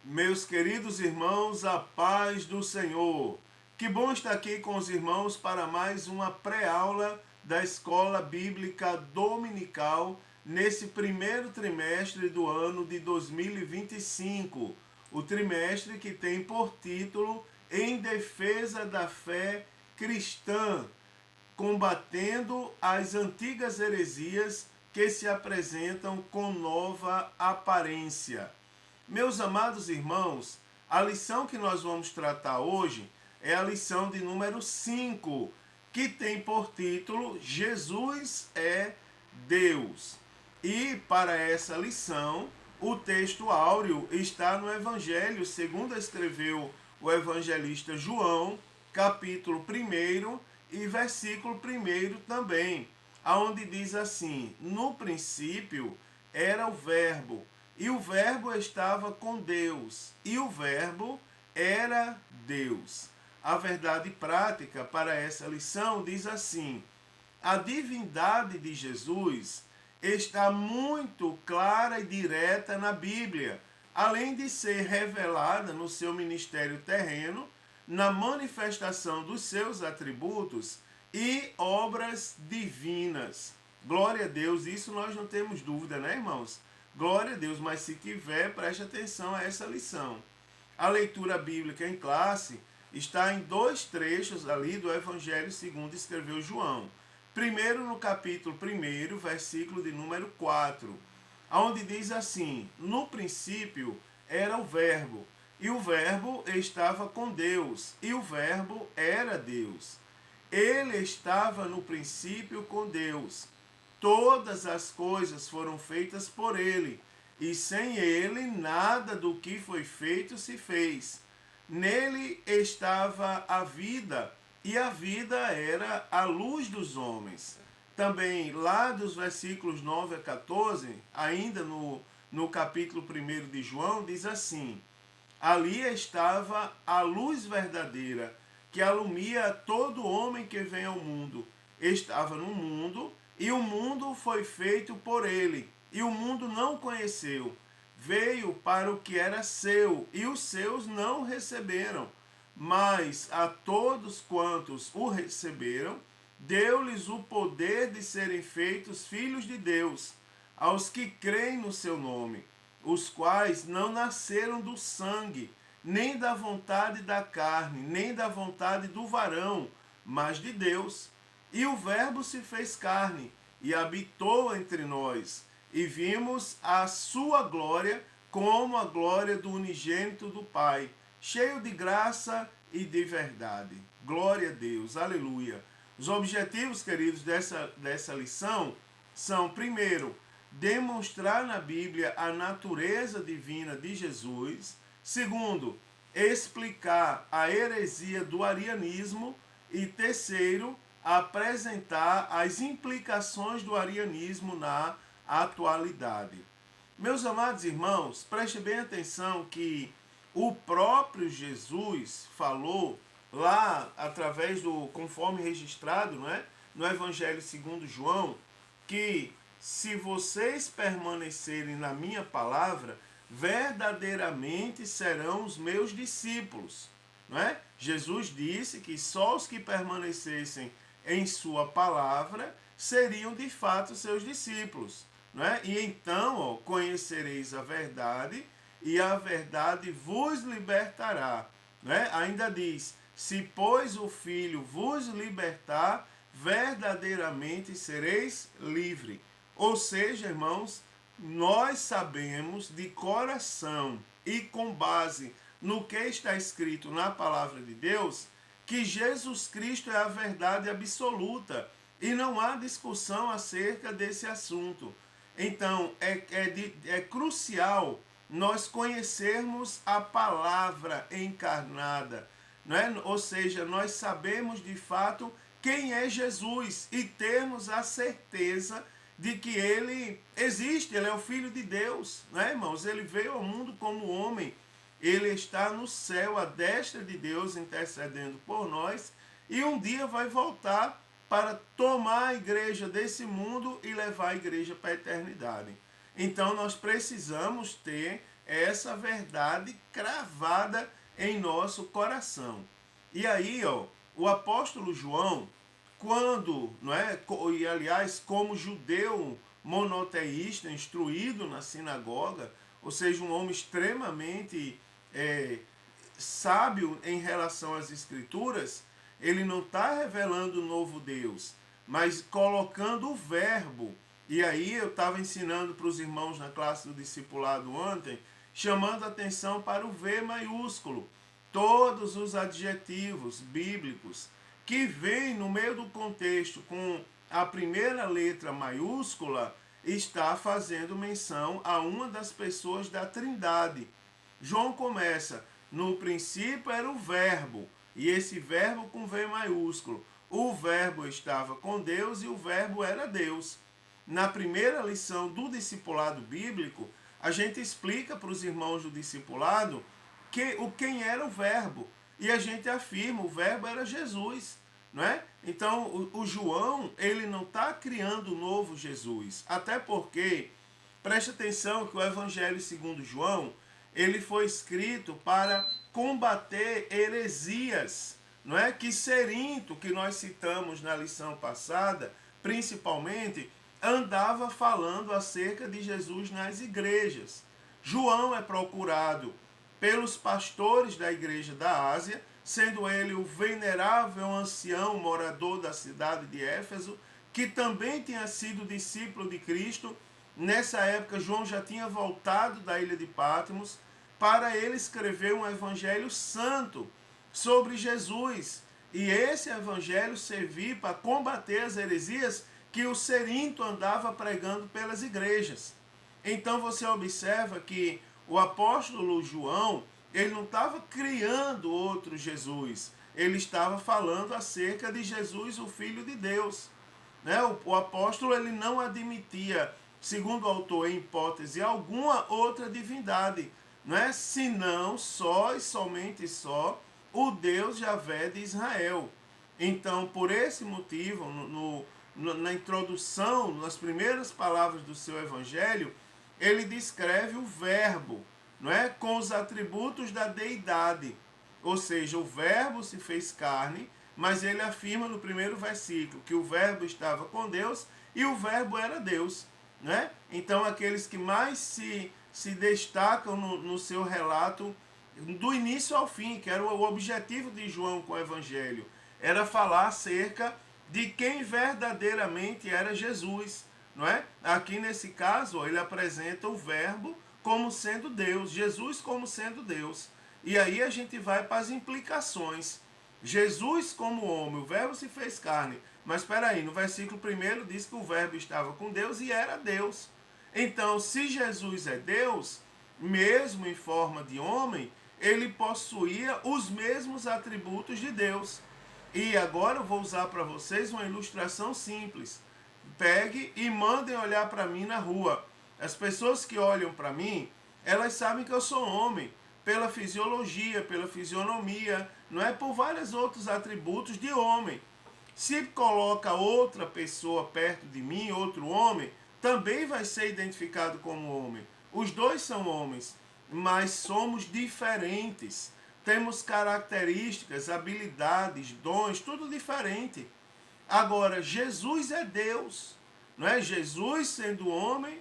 Meus queridos irmãos, a paz do Senhor. Que bom estar aqui com os irmãos para mais uma pré-aula da Escola Bíblica Dominical nesse primeiro trimestre do ano de 2025. O trimestre que tem por título Em Defesa da Fé Cristã, combatendo as antigas heresias que se apresentam com nova aparência. Meus amados irmãos, a lição que nós vamos tratar hoje é a lição de número 5, que tem por título Jesus é Deus. E para essa lição, o texto áureo está no Evangelho, segundo escreveu o evangelista João, capítulo 1 e versículo 1 também, aonde diz assim: no princípio era o verbo, e o verbo estava com Deus, e o verbo era Deus. A verdade prática para essa lição diz assim: a divindade de Jesus está muito clara e direta na Bíblia, além de ser revelada no seu ministério terreno, na manifestação dos seus atributos e obras divinas. Glória a Deus, isso nós não temos dúvida, né, irmãos? Glória a Deus, mas se tiver, preste atenção a essa lição. A leitura bíblica em classe está em dois trechos ali do Evangelho segundo escreveu João. Primeiro no capítulo 1, versículo de número 4, onde diz assim: no princípio era o verbo, e o verbo estava com Deus, e o verbo era Deus. Ele estava no princípio com Deus. Todas as coisas foram feitas por ele, e sem ele nada do que foi feito se fez. Nele estava a vida, e a vida era a luz dos homens. Também lá dos versículos 9 a 14, ainda no capítulo 1 de João, diz assim: ali estava a luz verdadeira, que alumia todo homem que vem ao mundo. Estava no mundo, e o mundo foi feito por ele, e o mundo não conheceu. Veio para o que era seu, e os seus não receberam. Mas a todos quantos o receberam, deu-lhes o poder de serem feitos filhos de Deus, aos que creem no seu nome, os quais não nasceram do sangue, nem da vontade da carne, nem da vontade do varão, mas de Deus. E o Verbo se fez carne e habitou entre nós, e vimos a sua glória como a glória do unigênito do Pai, cheio de graça e de verdade. Glória a Deus, aleluia. Os objetivos, queridos, dessa lição são, primeiro, demonstrar na Bíblia a natureza divina de Jesus. Segundo, explicar a heresia do arianismo. E terceiro, apresentar as implicações do arianismo na atualidade. Meus amados irmãos, preste bem atenção que o próprio Jesus falou lá através do, conforme registrado, não é? No Evangelho segundo João, que se vocês permanecerem na minha palavra, verdadeiramente serão os meus discípulos. Não é? Jesus disse que só os que permanecessem em sua palavra seriam de fato seus discípulos. Não é? E então, ó, conhecereis a verdade, e a verdade vos libertará. Não é? Ainda diz: se pois o Filho vos libertar, verdadeiramente sereis livre. Ou seja, irmãos, nós sabemos de coração e com base no que está escrito na palavra de Deus, que Jesus Cristo é a verdade absoluta e não há discussão acerca desse assunto. Então, é crucial nós conhecermos a palavra encarnada, não é? Ou seja, nós sabemos de fato quem é Jesus e termos a certeza de que ele existe, ele é o Filho de Deus, né, irmãos? Ele veio ao mundo como homem, ele está no céu, à destra de Deus, intercedendo por nós, e um dia vai voltar para tomar a igreja desse mundo e levar a igreja para a eternidade. Então nós precisamos ter essa verdade cravada em nosso coração. E aí, o apóstolo João, quando, não é, e aliás, como judeu monoteísta, instruído na sinagoga, ou seja, um homem extremamente sábio em relação às escrituras, ele não está revelando o novo Deus, mas colocando o verbo. E aí eu estava ensinando para os irmãos na classe do discipulado ontem, chamando a atenção para o V maiúsculo. Todos os adjetivos bíblicos que vêm no meio do contexto com a primeira letra maiúscula está fazendo menção a uma das pessoas da Trindade. João começa, no princípio era o verbo, e esse verbo com V maiúsculo. O verbo estava com Deus e o verbo era Deus. Na primeira lição do discipulado bíblico, a gente explica para os irmãos do discipulado quem era o verbo. E a gente afirma, o verbo era Jesus. Não é? Então, o João, ele não está criando um novo Jesus. Até porque, preste atenção que o Evangelho segundo João, ele foi escrito para combater heresias. Não é? Que Cerinto, que nós citamos na lição passada, principalmente, andava falando acerca de Jesus nas igrejas. João é procurado pelos pastores da igreja da Ásia, sendo ele o venerável ancião morador da cidade de Éfeso, que também tinha sido discípulo de Cristo. Nessa época, João já tinha voltado da ilha de Patmos para ele escrever um evangelho santo sobre Jesus. E esse evangelho servia para combater as heresias que o Cerinto andava pregando pelas igrejas. Então você observa que o apóstolo João, ele não estava criando outro Jesus, ele estava falando acerca de Jesus, o Filho de Deus. Né? O apóstolo ele não admitia, segundo o autor, em hipótese alguma outra divindade, não é? Senão só e somente só o Deus Javé de Israel. Então, por esse motivo, na introdução, nas primeiras palavras do seu evangelho, ele descreve o verbo, não é? Com os atributos da deidade. Ou seja, o verbo se fez carne, mas ele afirma no primeiro versículo que o verbo estava com Deus e o verbo era Deus. Né? Então, aqueles que mais se destacam no seu relato, do início ao fim, que era o objetivo de João com o evangelho, era falar acerca de quem verdadeiramente era Jesus. Não é? Aqui nesse caso, ele apresenta o verbo como sendo Deus, Jesus como sendo Deus. E aí a gente vai para as implicações. Jesus como homem, o verbo se fez carne. Mas espera aí, no versículo 1 diz que o verbo estava com Deus e era Deus. Então, se Jesus é Deus, mesmo em forma de homem, ele possuía os mesmos atributos de Deus. E agora eu vou usar para vocês uma ilustração simples. Pegue e mandem olhar para mim na rua. As pessoas que olham para mim, elas sabem que eu sou homem, pela fisiologia, pela fisionomia, não é por vários outros atributos de homem. Se coloca outra pessoa perto de mim, outro homem, também vai ser identificado como homem. Os dois são homens, mas somos diferentes. Temos características, habilidades, dons, tudo diferente. Agora, Jesus é Deus, não é? Jesus sendo homem,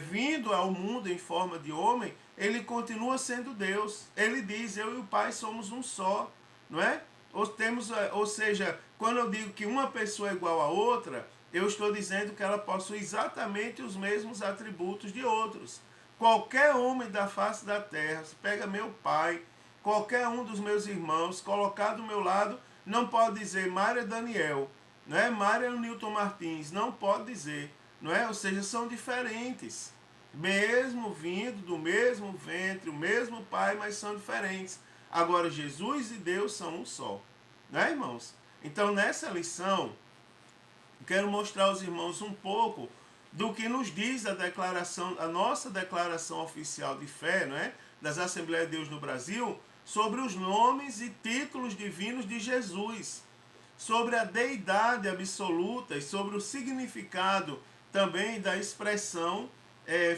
vindo ao mundo em forma de homem, ele continua sendo Deus. Ele diz, eu e o Pai somos um só, não é? Ou seja, quando eu digo que uma pessoa é igual a outra, eu estou dizendo que ela possui exatamente os mesmos atributos de outros. Qualquer homem da face da terra, se pega meu pai, qualquer um dos meus irmãos, colocar do meu lado, não pode dizer Mário Daniel, não é? Mário Newton Martins, não pode dizer, não é? Ou seja, são diferentes. Mesmo vindo do mesmo ventre, o mesmo pai, mas são diferentes. Agora, Jesus e Deus são um só. Né, irmãos? Então, nessa lição, quero mostrar aos irmãos um pouco do que nos diz a declaração, a nossa declaração oficial de fé, né, das Assembleias de Deus no Brasil, sobre os nomes e títulos divinos de Jesus, sobre a deidade absoluta e sobre o significado também da expressão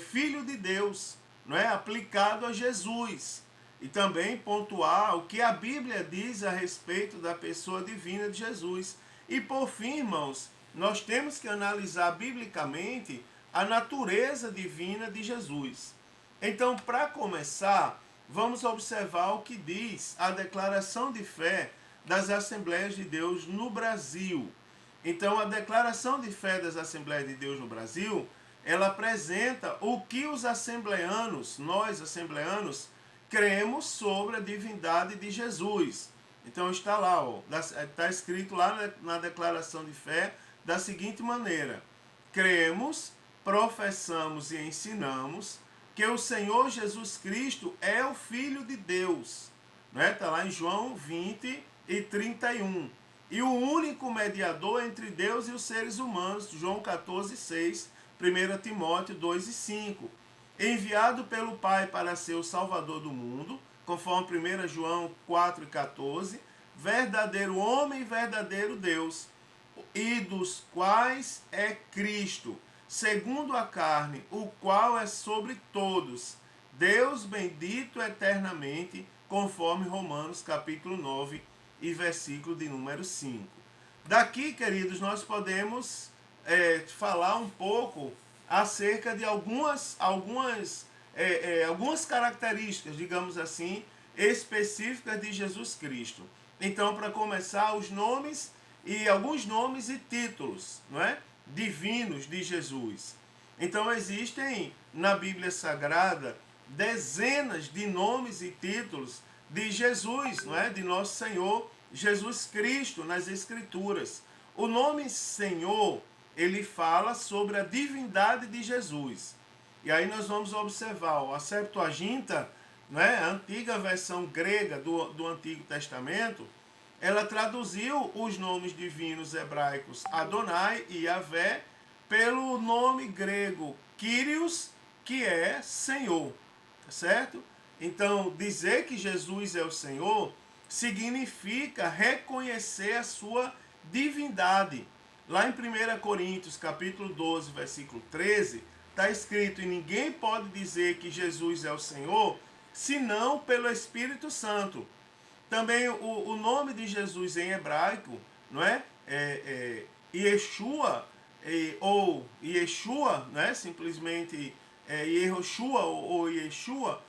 Filho de Deus. não é, aplicado a Jesus. E também pontuar o que a Bíblia diz a respeito da pessoa divina de Jesus. E por fim, irmãos, nós temos que analisar biblicamente a natureza divina de Jesus. Então, para começar, vamos observar o que diz a declaração de fé das Assembleias de Deus no Brasil. Então, a declaração de fé das Assembleias de Deus no Brasil, ela apresenta o que os assembleanos, nós assembleanos, cremos sobre a divindade de Jesus. Então está lá, está escrito lá na declaração de fé da seguinte maneira: cremos, professamos e ensinamos que o Senhor Jesus Cristo é o Filho de Deus. Está lá em João 20 e 31. E o único mediador entre Deus e os seres humanos, João 14, 6, 1 Timóteo 2 e 5. Enviado pelo Pai para ser o Salvador do mundo, conforme 1 João 4 e 14, verdadeiro homem e verdadeiro Deus, e dos quais é Cristo, segundo a carne, o qual é sobre todos, Deus bendito eternamente, conforme Romanos capítulo 9 e versículo de número 5. Daqui, queridos, nós podemos falar um pouco acerca de algumas características, digamos assim, específicas de Jesus Cristo. Então, para começar, os nomes e alguns nomes e títulos, não é, divinos de Jesus. Então, existem na Bíblia Sagrada dezenas de nomes e títulos de Jesus, não é, de nosso Senhor Jesus Cristo nas Escrituras. O nome Senhor, ele fala sobre a divindade de Jesus. E aí nós vamos observar, a Septuaginta, né, a antiga versão grega do Antigo Testamento, ela traduziu os nomes divinos hebraicos Adonai e Yahvé pelo nome grego Kyrios, que é Senhor, certo? Então, dizer que Jesus é o Senhor significa reconhecer a sua divindade. Lá em 1 Coríntios, capítulo 12, versículo 13, está escrito: e ninguém pode dizer que Jesus é o Senhor, senão pelo Espírito Santo. Também o nome de Jesus em hebraico, não é? Yeshua, ou Yeshua, né? Simplesmente Yehoshua ou Yeshua,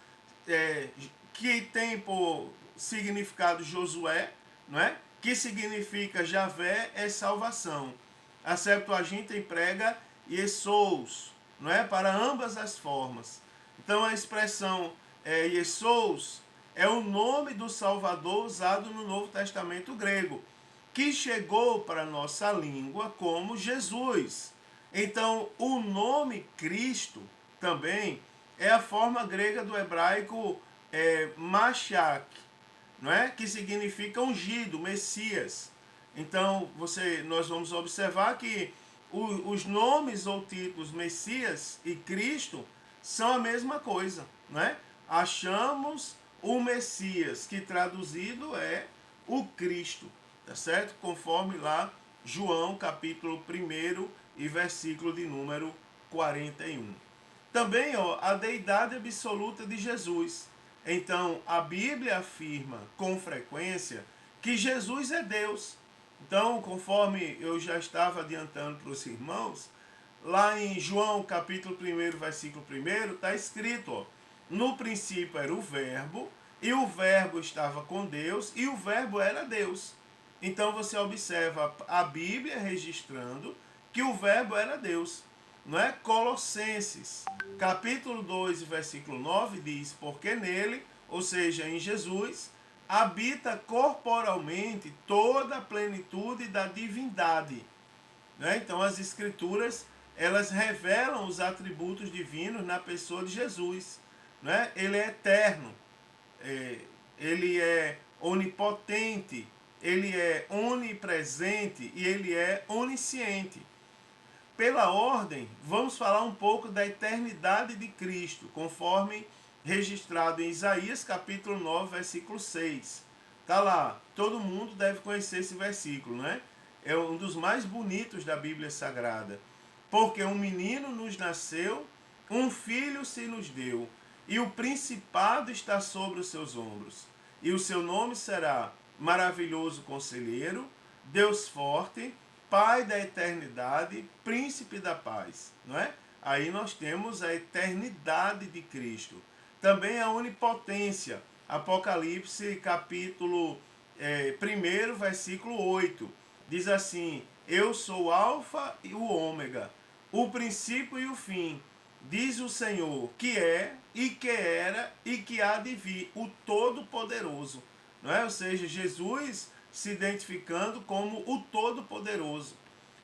que tem por significado Josué, não é? Que significa Javé é salvação. A Septuaginta emprega Yesous, não é? Para ambas as formas. Então a expressão Yesous é o nome do Salvador usado no Novo Testamento grego, que chegou para a nossa língua como Jesus. Então, o nome Cristo também é a forma grega do hebraico Mashiach, não é? Que significa ungido, Messias. Então, nós vamos observar que os nomes ou títulos Messias e Cristo são a mesma coisa, não é? Achamos o Messias, que traduzido é o Cristo, tá certo? Conforme lá João capítulo 1 e versículo de número 41. Também, a deidade absoluta de Jesus. Então, a Bíblia afirma com frequência que Jesus é Deus. Então, conforme eu já estava adiantando para os irmãos, lá em João capítulo 1, versículo 1, está escrito, no princípio era o Verbo, e o Verbo estava com Deus, e o Verbo era Deus. Então você observa a Bíblia registrando que o Verbo era Deus. Não é? Colossenses, capítulo 2, versículo 9, diz: porque nele, ou seja, em Jesus, habita corporalmente toda a plenitude da divindade. Né? Então as Escrituras, elas revelam os atributos divinos na pessoa de Jesus. Né? Ele é eterno, ele é onipotente, ele é onipresente e ele é onisciente. Pela ordem, vamos falar um pouco da eternidade de Cristo, conforme registrado em Isaías capítulo 9, versículo 6. Está lá, todo mundo deve conhecer esse versículo, né? É um dos mais bonitos da Bíblia Sagrada. Porque um menino nos nasceu, um filho se nos deu, e o principado está sobre os seus ombros. E o seu nome será Maravilhoso Conselheiro, Deus Forte, Pai da Eternidade, Príncipe da Paz. Não é? Aí nós temos a eternidade de Cristo. Também a onipotência. Apocalipse capítulo 1, versículo 8. Diz assim: eu sou o alfa e o ômega, o princípio e o fim, diz o Senhor, que é, e que era, e que há de vir, o Todo-Poderoso. Não é? Ou seja, Jesus se identificando como o Todo-Poderoso.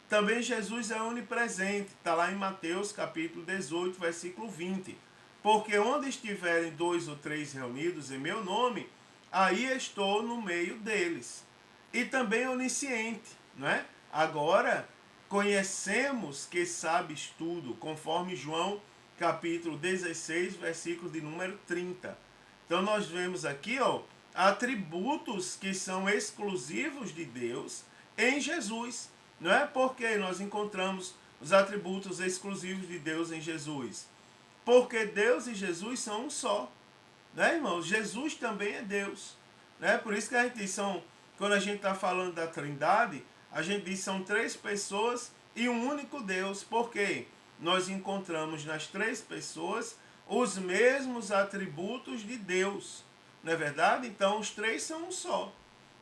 Também Jesus é onipresente, está lá em Mateus capítulo 18, versículo 20. Porque onde estiverem 2 ou 3 reunidos em meu nome, aí estou no meio deles. E também onisciente, não é? Agora, conhecemos que sabes tudo, conforme João capítulo 16, versículo de número 30. Então nós vemos aqui, atributos que são exclusivos de Deus em Jesus. Não é porque nós encontramos os atributos exclusivos de Deus em Jesus. Porque Deus e Jesus são um só. Né, irmãos? Jesus também é Deus. Né? Por isso que a gente diz, quando a gente está falando da Trindade, a gente diz são 3 pessoas e um único Deus. Porque nós encontramos nas 3 pessoas os mesmos atributos de Deus. Não é verdade? Então os 3 são um só.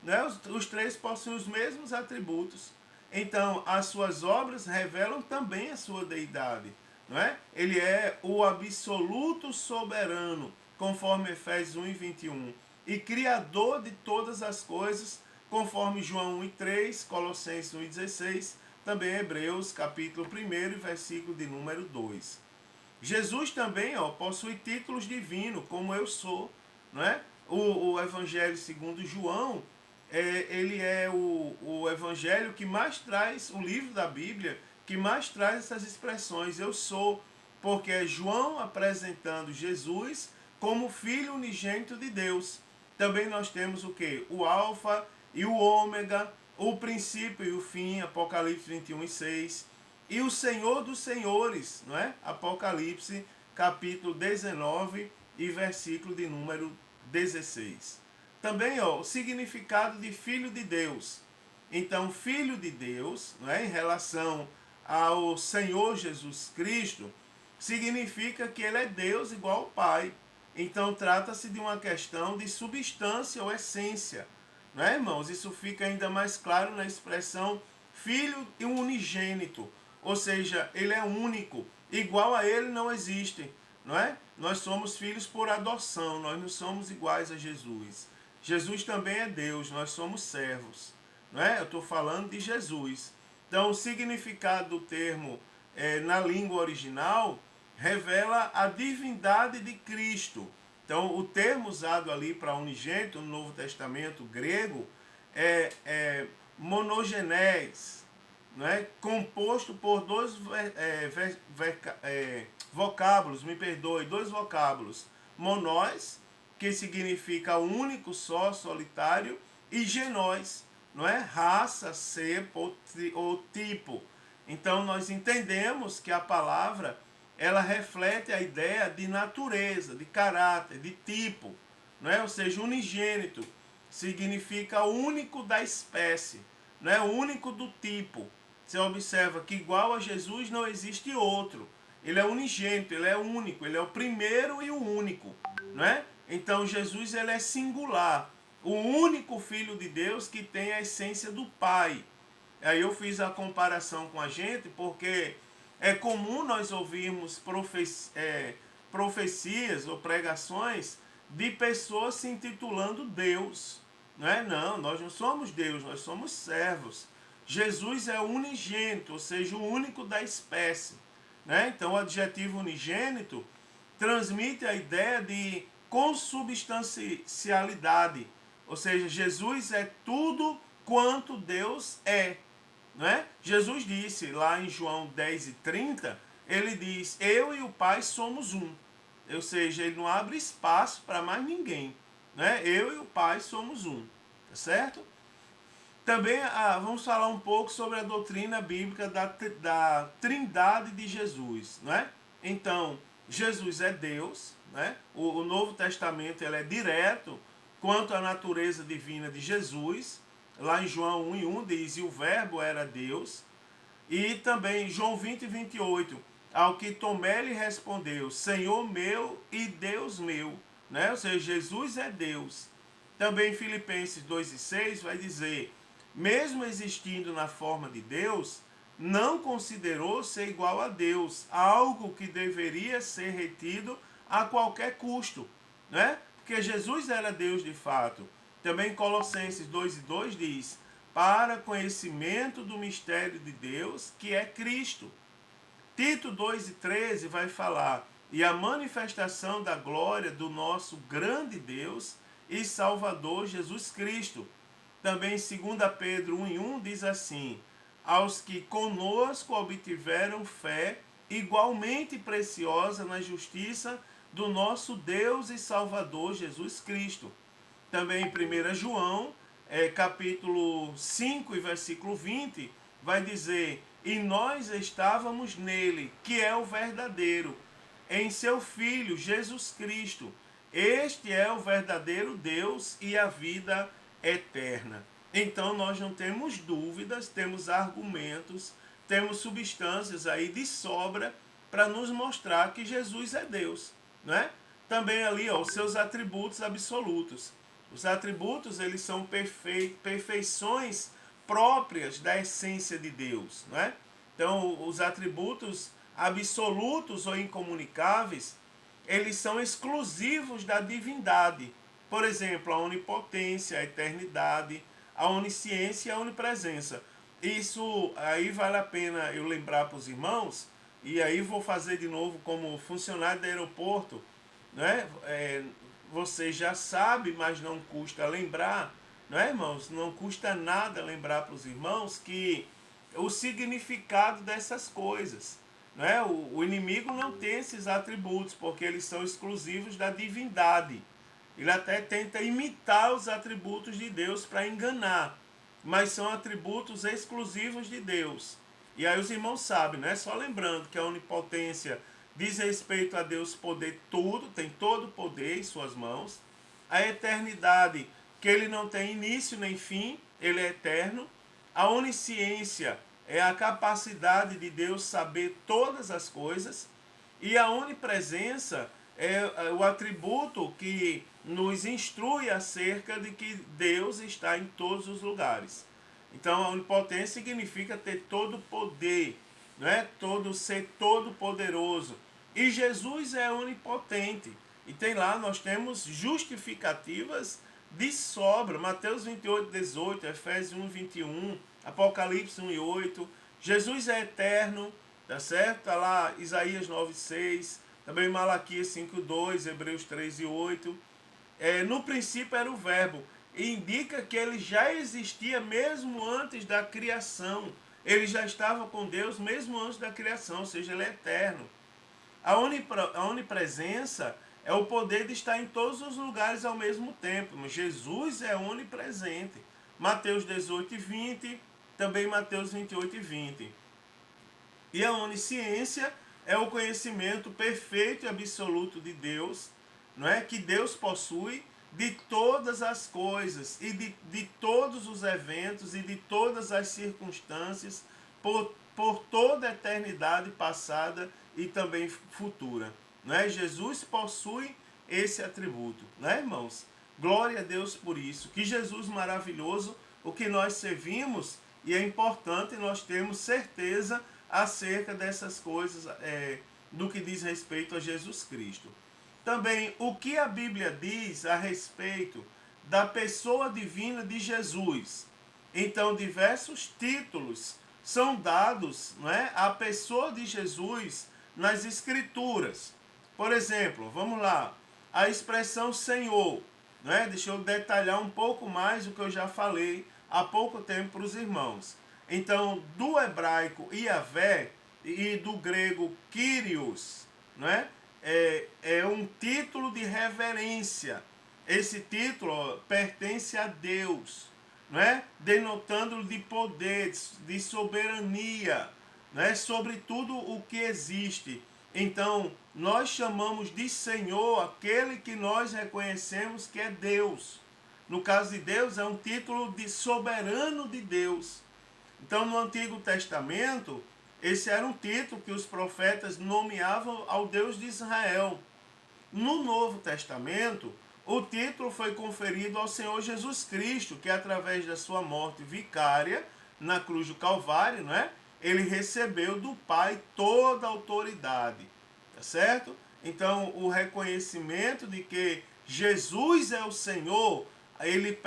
Né? Os 3 possuem os mesmos atributos. Então as suas obras revelam também a sua deidade. Não é? Ele é o absoluto soberano, conforme Efésios 1 e 21. E criador de todas as coisas, conforme João 1 e 3, Colossenses 1 e 16, também Hebreus capítulo 1, versículo de número 2. Jesus também possui títulos divinos, como eu sou. Não é? O Evangelho segundo João, ele é o evangelho que mais traz, o livro da Bíblia, que mais traz essas expressões, eu sou, porque é João apresentando Jesus como Filho unigênito de Deus. Também nós temos o que? O alfa e o ômega, o princípio e o fim, Apocalipse 21 e 6, e o Senhor dos Senhores, não é? Apocalipse capítulo 19 e versículo de número 16. Também o significado de Filho de Deus. Então, Filho de Deus, não é? Em relação ao Senhor Jesus Cristo, significa que ele é Deus igual ao Pai. Então trata-se de uma questão de substância ou essência. Não é, irmãos? Isso fica ainda mais claro na expressão filho e unigênito. Ou seja, ele é único. Igual a ele não existe. Não é? Nós somos filhos por adoção. Nós não somos iguais a Jesus. Jesus também é Deus. Nós somos servos. Não é? Eu estou falando de Jesus. Então, o significado do termo na língua original revela a divindade de Cristo. Então, o termo usado ali para unigênito no Novo Testamento grego é monogenés, né? Composto por 2 vocábulos, dois vocábulos. Monós, que significa único, só, solitário, e genós, não é? Raça, cepa ou tipo. Então nós entendemos que a palavra ela reflete a ideia de natureza, de caráter, de tipo, não é? Ou seja, unigênito significa único da espécie, não é? Único do tipo. Você observa que igual a Jesus não existe outro. Ele é unigênito, ele é único, ele é o primeiro e o único, não é? Então Jesus ele é singular, o único Filho de Deus que tem a essência do Pai. Aí eu fiz a comparação com a gente, porque é comum nós ouvirmos profecias ou pregações de pessoas se intitulando Deus. Não é? Não, nós não somos Deus, nós somos servos. Jesus é unigênito, ou seja, o único da espécie. Né? Então o adjetivo unigênito transmite a ideia de consubstancialidade. Ou seja, Jesus é tudo quanto Deus é. Não é? Jesus disse lá em João 10 e 30, ele diz, eu e o Pai somos um. Ou seja, ele não abre espaço para mais ninguém. Né? Eu e o Pai somos um. Tá certo? Também vamos falar um pouco sobre a doutrina bíblica da Trindade de Jesus. Não é? Então, Jesus é Deus, né? O Novo Testamento ele é direto quanto à natureza divina de Jesus. Lá em João 1:1 diz, e o verbo era Deus. E também João 20:28, ao que Tomé lhe respondeu, Senhor meu e Deus meu, né? Ou seja, Jesus é Deus. Também Filipenses 2:6 vai dizer, mesmo existindo na forma de Deus, não considerou ser igual a Deus, algo que deveria ser retido a qualquer custo, né? Porque Jesus era Deus de fato. Também Colossenses 2:2 diz, para conhecimento do mistério de Deus, que é Cristo. Tito 2:13 vai falar, e a manifestação da glória do nosso grande Deus e Salvador Jesus Cristo. Também 2 Pedro 1:1 diz assim, aos que conosco obtiveram fé igualmente preciosa na justiça do nosso Deus e Salvador Jesus Cristo. Também em 1 João, capítulo 5 e versículo 20, vai dizer, e nós estávamos nele, que é o verdadeiro, em seu Filho, Jesus Cristo. Este é o verdadeiro Deus e a vida eterna. Então nós não temos dúvidas, temos argumentos, temos substâncias aí de sobra para nos mostrar que Jesus é Deus, né? Também ali, ó, os seus atributos absolutos. Os atributos, eles são perfeições próprias da essência de Deus, né? Então, os atributos absolutos ou incomunicáveis, eles são exclusivos da divindade. Por exemplo, a onipotência, a eternidade, a onisciência e a onipresença. Isso aí vale a pena eu lembrar para os irmãos, e aí vou fazer de novo como funcionário do aeroporto, né? Você já sabe, mas não custa lembrar, não é, irmãos? Não custa nada lembrar para os irmãos que o significado dessas coisas, não é? O inimigo não tem esses atributos, porque eles são exclusivos da divindade. Ele até tenta imitar os atributos de Deus para enganar, mas são atributos exclusivos de Deus. E aí os irmãos sabem, né? Só lembrando que a onipotência diz respeito a Deus poder tudo, tem todo o poder em suas mãos. A eternidade, que ele não tem início nem fim, ele é eterno. A onisciência é a capacidade de Deus saber todas as coisas. E a onipresença é o atributo que nos instrui acerca de que Deus está em todos os lugares. Então a onipotência significa ter todo o poder, né? Ser todo poderoso. E Jesus é onipotente. E tem lá, nós temos justificativas de sobra. Mateus 28:18, Efésios 1:21, Apocalipse 1:8. Jesus é eterno, tá certo? Está lá Isaías 9:6, também Malaquias 5:2, Hebreus 3:8. No princípio era o verbo. E indica que ele já existia mesmo antes da criação. Ele já estava com Deus mesmo antes da criação, ou seja, ele é eterno. A onipresença é o poder de estar em todos os lugares ao mesmo tempo. Mas Jesus é onipresente. Mateus 18:20, também Mateus 28:20. E a onisciência é o conhecimento perfeito e absoluto de Deus, não é? Que Deus possui de todas as coisas e de todos os eventos e de todas as circunstâncias por toda a eternidade passada e também futura. Não é? Jesus possui esse atributo, né, irmãos? Glória a Deus por isso. Que Jesus maravilhoso, o que nós servimos, e é importante nós termos certeza acerca dessas coisas, do que diz respeito a Jesus Cristo. Também, o que a Bíblia diz a respeito da pessoa divina de Jesus. Então, diversos títulos são dados, não é, à pessoa de Jesus nas Escrituras. Por exemplo, vamos lá, a expressão Senhor, não é? Deixa eu detalhar um pouco mais o que eu já falei há pouco tempo para os irmãos. Então, do hebraico Iavé e do grego Kyrios, não é? É um título de reverência. Esse título pertence a Deus, não é? Denotando de poder, de soberania, não é? Sobre tudo o que existe. Então, nós chamamos de Senhor aquele que nós reconhecemos que é Deus. No caso de Deus, é um título de soberano de Deus. Então, no Antigo Testamento, esse era um título que os profetas nomeavam ao Deus de Israel. No Novo Testamento, o título foi conferido ao Senhor Jesus Cristo, que através da sua morte vicária na cruz do Calvário, não é? Ele recebeu do Pai toda a autoridade, tá certo? Então, o reconhecimento de que Jesus é o Senhor, ele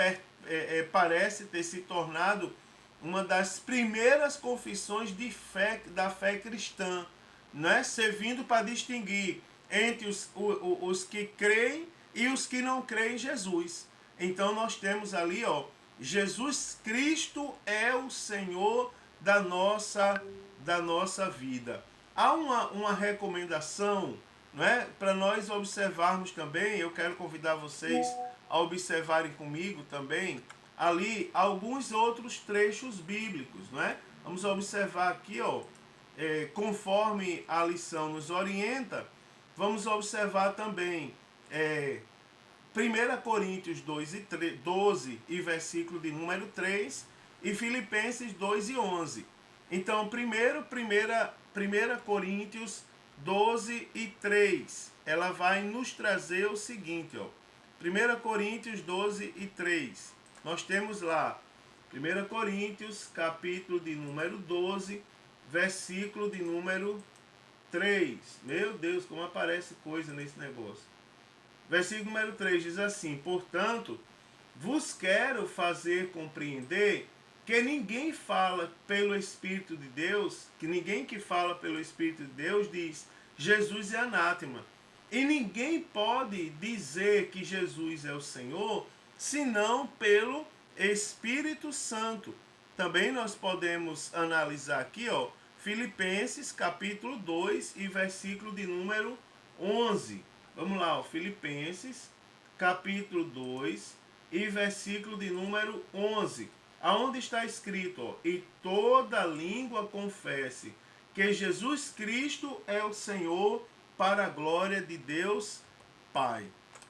parece ter se tornado uma das primeiras confissões de fé da fé cristã, né? Servindo para distinguir entre os que creem e os que não creem em Jesus. Então nós temos ali, ó, Jesus Cristo é o Senhor da nossa vida. Há uma recomendação, não é, para nós observarmos também. Eu quero convidar vocês a observarem comigo também ali alguns outros trechos bíblicos, não é? Vamos observar aqui, ó, conforme a lição nos orienta, vamos observar também 1 Coríntios 12 e versículo de número 3 e Filipenses 2 e 11. Então, 1 Coríntios 12 e 3, ela vai nos trazer o seguinte, ó. 1 Coríntios 12 e 3. Nós temos lá 1 Coríntios, capítulo de número 12, versículo de número 3. Meu Deus, como aparece coisa nesse negócio. Versículo número 3 diz assim: portanto, vos quero fazer compreender que ninguém fala pelo Espírito de Deus, que ninguém que fala pelo Espírito de Deus diz Jesus é anátema. E ninguém pode dizer que Jesus é o Senhor, senão pelo Espírito Santo. Também nós podemos analisar aqui, ó, Filipenses capítulo 2 e versículo de número 11. Vamos lá, ó, Filipenses capítulo 2 e versículo de número 11. Aonde está escrito, ó, e toda língua confesse que Jesus Cristo é o Senhor, para a glória de Deus Pai.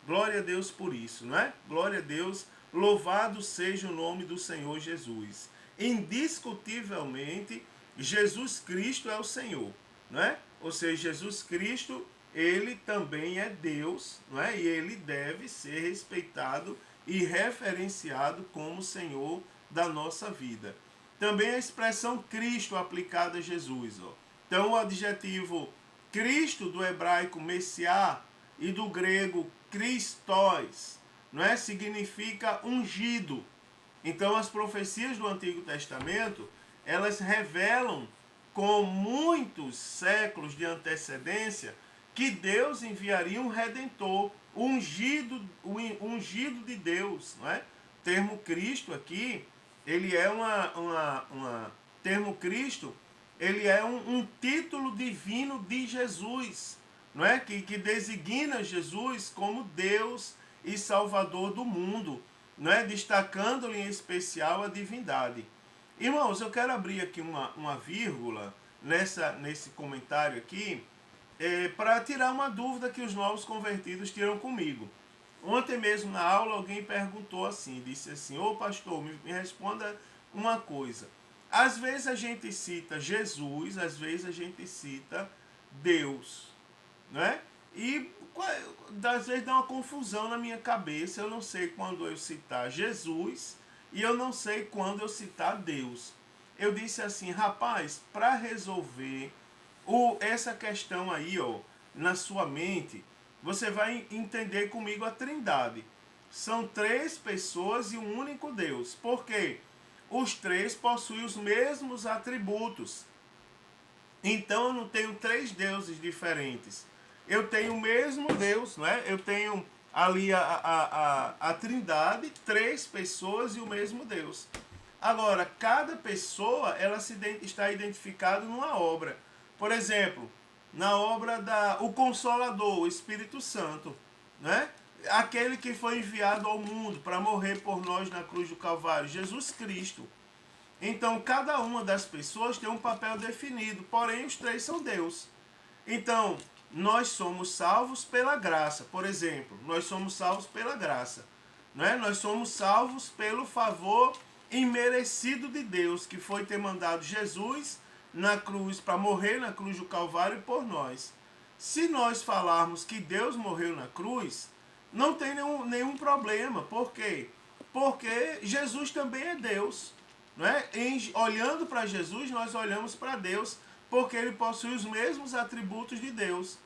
Glória a Deus por isso, não é? Glória a Deus, louvado seja o nome do Senhor Jesus. Indiscutivelmente, Jesus Cristo é o Senhor, não é? Ou seja, Jesus Cristo, ele também é Deus, não é? E ele deve ser respeitado e referenciado como Senhor da nossa vida. Também a expressão Cristo aplicada a Jesus, ó. Então, o adjetivo Cristo, do hebraico Messiá, e do grego Christos, não é? Significa ungido. Então, as profecias do Antigo Testamento, elas revelam com muitos séculos de antecedência que Deus enviaria um Redentor, o ungido de Deus, não é? O termo Cristo aqui, ele é termo Cristo, ele é um título divino de Jesus, não é? Que designa Jesus como Deus e Salvador do mundo, não é? Destacando-lhe em especial a divindade. Irmãos, eu quero abrir aqui uma vírgula nesse comentário aqui, para tirar uma dúvida que os novos convertidos tiram comigo. Ontem mesmo na aula alguém perguntou assim, disse assim: ô pastor, me responda uma coisa. Às vezes a gente cita Jesus, às vezes a gente cita Deus, né? E às vezes dá uma confusão na minha cabeça, eu não sei quando eu citar Jesus e eu não sei quando eu citar Deus. Eu disse assim, rapaz, para resolver essa questão aí, ó, na sua mente, você vai entender comigo a Trindade. São 3 pessoas e um único Deus. Por quê? Os 3 possuem os mesmos atributos. Então eu não tenho 3 deuses diferentes. Eu tenho o mesmo Deus, não é? Eu tenho ali a Trindade, 3 pessoas e o mesmo Deus. Agora, cada pessoa ela está identificada numa obra. Por exemplo, na obra o Consolador, o Espírito Santo, né? Aquele que foi enviado ao mundo para morrer por nós na cruz do Calvário, Jesus Cristo. Então, cada uma das pessoas tem um papel definido, porém os 3 são Deus. Então, nós somos salvos pela graça. Por exemplo, nós somos salvos pela graça. Não é? Nós somos salvos pelo favor imerecido de Deus, que foi ter mandado Jesus na cruz, para morrer na cruz do Calvário por nós. Se nós falarmos que Deus morreu na cruz, não tem nenhum problema. Por quê? Porque Jesus também é Deus. Não é? Olhando para Jesus, nós olhamos para Deus, porque ele possui os mesmos atributos de Deus.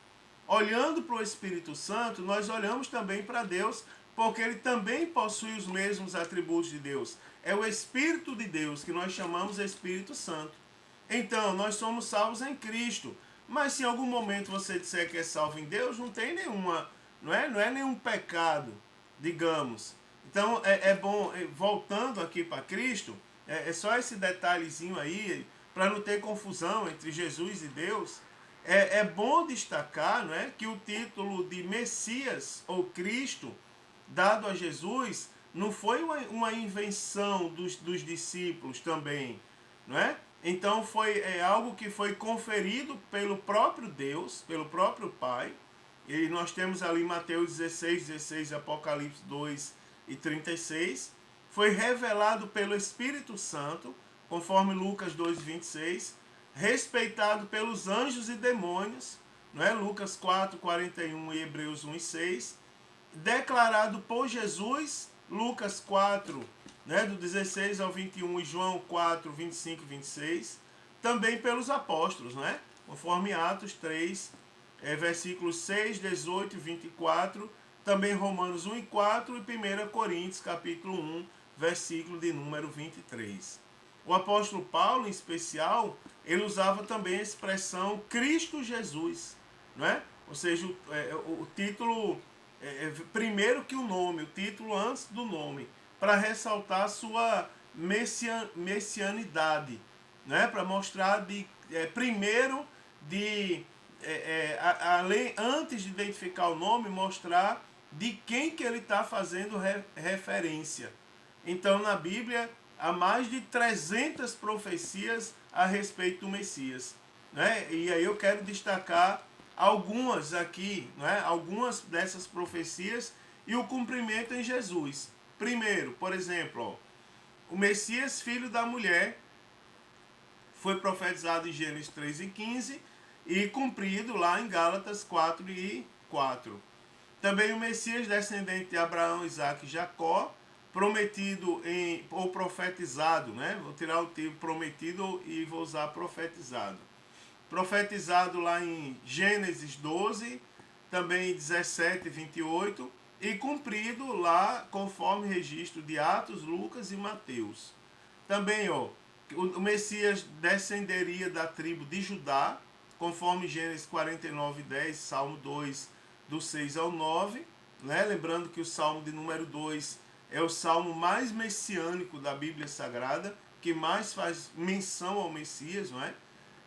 Olhando para o Espírito Santo, nós olhamos também para Deus, porque ele também possui os mesmos atributos de Deus. É o Espírito de Deus, que nós chamamos de Espírito Santo. Então, nós somos salvos em Cristo. Mas se em algum momento você disser que é salvo em Deus, não tem nenhuma, não é nenhum pecado, digamos. Então, é bom, voltando aqui para Cristo, é só esse detalhezinho aí, para não ter confusão entre Jesus e Deus. É bom destacar, não é, que o título de Messias ou Cristo, dado a Jesus, não foi uma invenção dos discípulos também, não é? Então foi algo que foi conferido pelo próprio Deus, pelo próprio Pai. E nós temos ali Mateus 16, Apocalipse 2 e 36. Foi revelado pelo Espírito Santo, conforme Lucas 2, 26. Respeitado pelos anjos e demônios, não é? Lucas 4, 41 e Hebreus 1 e 6. Declarado por Jesus, Lucas 4, né, do 16 ao 21 e João 4, 25 e 26. Também pelos apóstolos, não é? Conforme Atos 3, versículos 6, 18 e 24. Também Romanos 1 e 4 e 1 Coríntios capítulo 1, versículo de número 23. O apóstolo Paulo, em especial, ele usava também a expressão Cristo Jesus, não é? Ou seja, o título primeiro que o nome, o título antes do nome, para ressaltar a sua messianidade, né? Para mostrar primeiro além, antes de identificar o nome, mostrar de quem que ele está fazendo referência. Então, na Bíblia, há mais de 300 profecias a respeito do Messias, né? E aí eu quero destacar algumas aqui, né? Algumas dessas profecias e o cumprimento em Jesus. Primeiro, por exemplo, ó, o Messias, filho da mulher, foi profetizado em Gênesis 3 e 15 e cumprido lá em Gálatas 4 e 4. Também o Messias, descendente de Abraão, Isaac e Jacó, prometido ou profetizado, né? Vou tirar o termo prometido e vou usar profetizado. Profetizado lá em Gênesis 12, também 17 e 28, e cumprido lá conforme registro de Atos, Lucas e Mateus. Também, ó, o Messias descenderia da tribo de Judá, conforme Gênesis 49, 10, Salmo 2, do 6 ao 9, né? Lembrando que o Salmo de número 2 é o salmo mais messiânico da Bíblia Sagrada, que mais faz menção ao Messias, não é?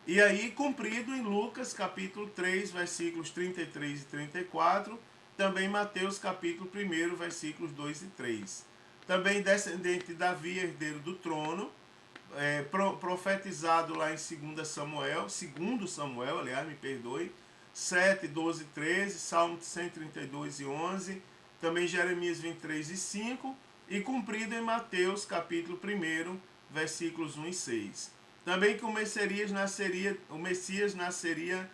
E aí, cumprido em Lucas, capítulo 3, versículos 33 e 34, também Mateus, capítulo 1, versículos 2 e 3. Também descendente de Davi, herdeiro do trono, profetizado lá em 2 Samuel, aliás, me perdoe, 7, 12 e 13, Salmo 132 e 11, também Jeremias 23 e 5, e cumprido em Mateus, capítulo 1, versículos 1 e 6. Também que o Messias nasceria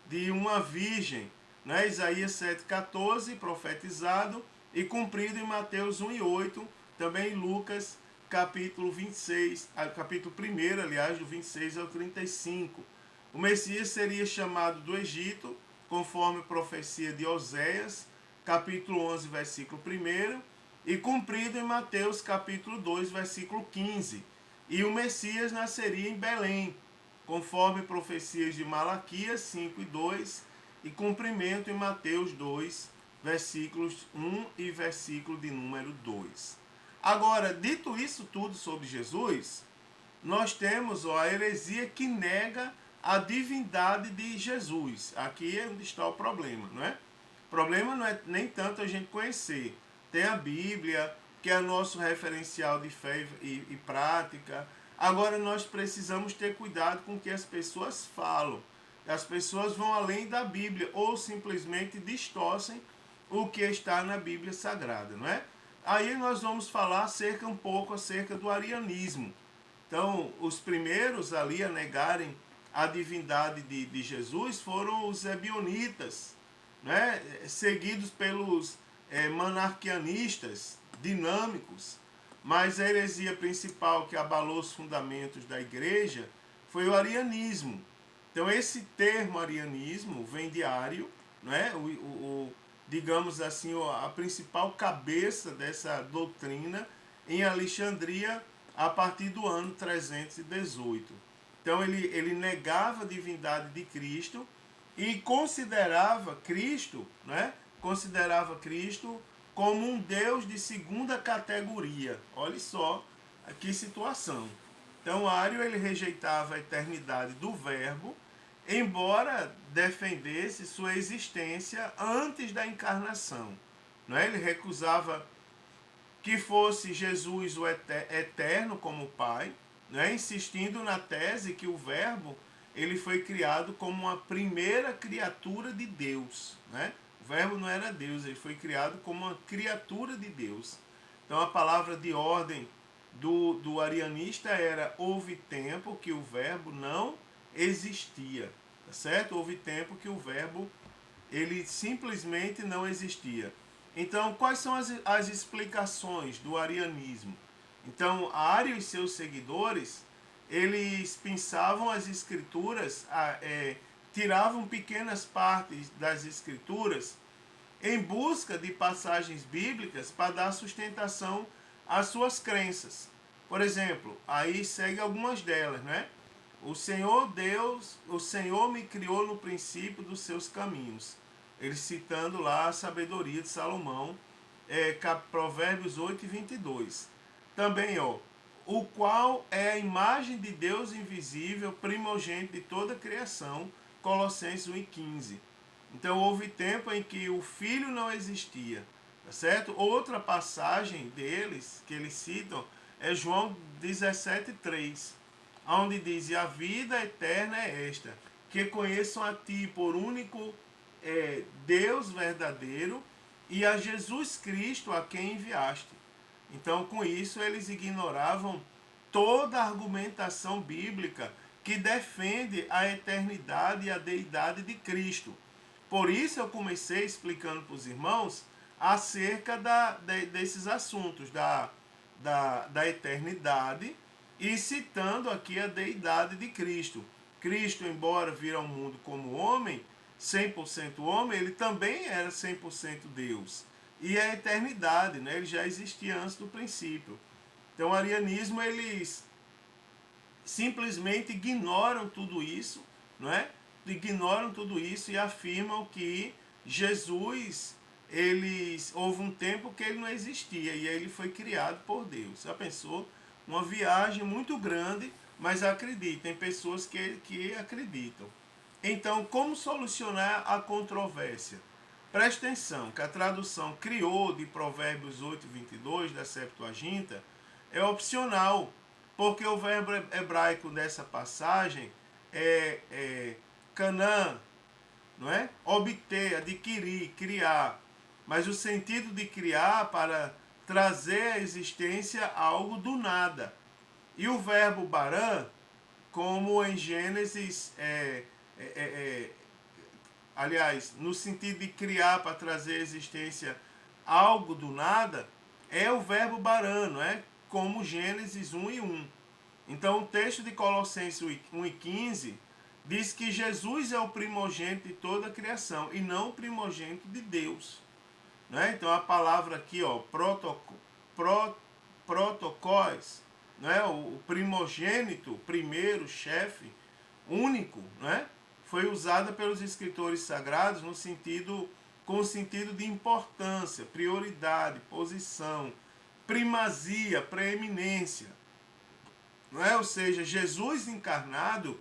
de uma virgem, né? Isaías 7,14, profetizado, e cumprido em Mateus 1 e 8, também em Lucas, capítulo 26, capítulo 1, aliás, do 26 ao 35. O Messias seria chamado do Egito, conforme profecia de Oséias, capítulo 11, versículo 1, e cumprido em Mateus, capítulo 2, versículo 15. E o Messias nasceria em Belém, conforme profecias de Malaquias 5 e 2, e cumprimento em Mateus 2, versículos 1 e versículo de número 2. Agora, dito isso tudo sobre Jesus, nós temos a heresia que nega a divindade de Jesus. Aqui é onde está o problema, não é? O problema não é nem tanto a gente conhecer. Tem a Bíblia, que é nosso referencial de fé e prática. Agora nós precisamos ter cuidado com o que as pessoas falam. As pessoas vão além da Bíblia ou simplesmente distorcem o que está na Bíblia Sagrada, não é? Aí nós vamos falar um pouco acerca do arianismo. Então, os primeiros ali a negarem a divindade de Jesus foram os ebionitas, né? Seguidos pelos monarquianistas dinâmicos. Mas a heresia principal que abalou os fundamentos da igreja foi o arianismo. Então, esse termo arianismo vem de Ário, né? Digamos assim, a principal cabeça dessa doutrina em Alexandria a partir do ano 318. Então ele negava a divindade de Cristo e considerava Cristo, né? Considerava Cristo como um Deus de segunda categoria. Olha só que situação. Então Ário ele rejeitava a eternidade do Verbo, embora defendesse sua existência antes da encarnação. Não é? Ele recusava que fosse Jesus o eterno como Pai, né? Insistindo na tese que o Verbo ele foi criado como uma primeira criatura de Deus. Né? O Verbo não era Deus, ele foi criado como uma criatura de Deus. Então a palavra de ordem do arianista era: houve tempo que o Verbo não existia, tá certo? Houve tempo que o Verbo ele simplesmente não existia. Então, quais são as explicações do arianismo? Então, Ário e seus seguidores, eles pensavam as escrituras, tiravam pequenas partes das escrituras em busca de passagens bíblicas para dar sustentação às suas crenças. Por exemplo, aí segue algumas delas, né? O Senhor Deus, o Senhor me criou no princípio dos seus caminhos. Ele citando lá a sabedoria de Salomão, Provérbios 8 e 22. Também, o qual é a imagem de Deus invisível, primogênito de toda a criação, Colossenses 1 e 15. Então houve tempo em que o Filho não existia, tá certo? Outra passagem deles, que eles citam, é João 17,3, onde diz: e a vida eterna é esta, que conheçam a ti por único Deus verdadeiro e a Jesus Cristo a quem enviaste. Então, com isso, eles ignoravam toda a argumentação bíblica que defende a eternidade e a deidade de Cristo. Por isso eu comecei explicando para os irmãos acerca desses assuntos, da eternidade, e citando aqui a deidade de Cristo. Cristo, embora vir ao mundo como homem, 100% homem, ele também era 100% Deus. E a eternidade, né? Ele já existia antes do princípio. Então o arianismo, eles simplesmente ignoram tudo isso, não é? Ignoram tudo isso e afirmam que Jesus, houve um tempo que ele não existia e ele foi criado por Deus. Já pensou? Uma viagem muito grande, mas acredita, tem pessoas que acreditam. Então, como solucionar a controvérsia? Preste atenção que a tradução criou de Provérbios 8, 22 da Septuaginta é opcional, porque o verbo hebraico dessa passagem é canã, não é? Obter, adquirir, criar. Mas o sentido de criar para trazer à existência algo do nada. E o verbo barã, como em Gênesis, aliás, no sentido de criar para trazer à existência algo do nada, é o verbo barã, não é? Como Gênesis 1 e 1. Então o texto de Colossenses 1 e 15 diz que Jesus é o primogênito de toda a criação e não o primogênito de Deus. Né? Então a palavra aqui, protocóis, né? O primogênito, primeiro, chefe, único, né? Foi usada pelos escritores sagrados com o sentido de importância, prioridade, posição, primazia, preeminência. Não é? Ou seja, Jesus encarnado,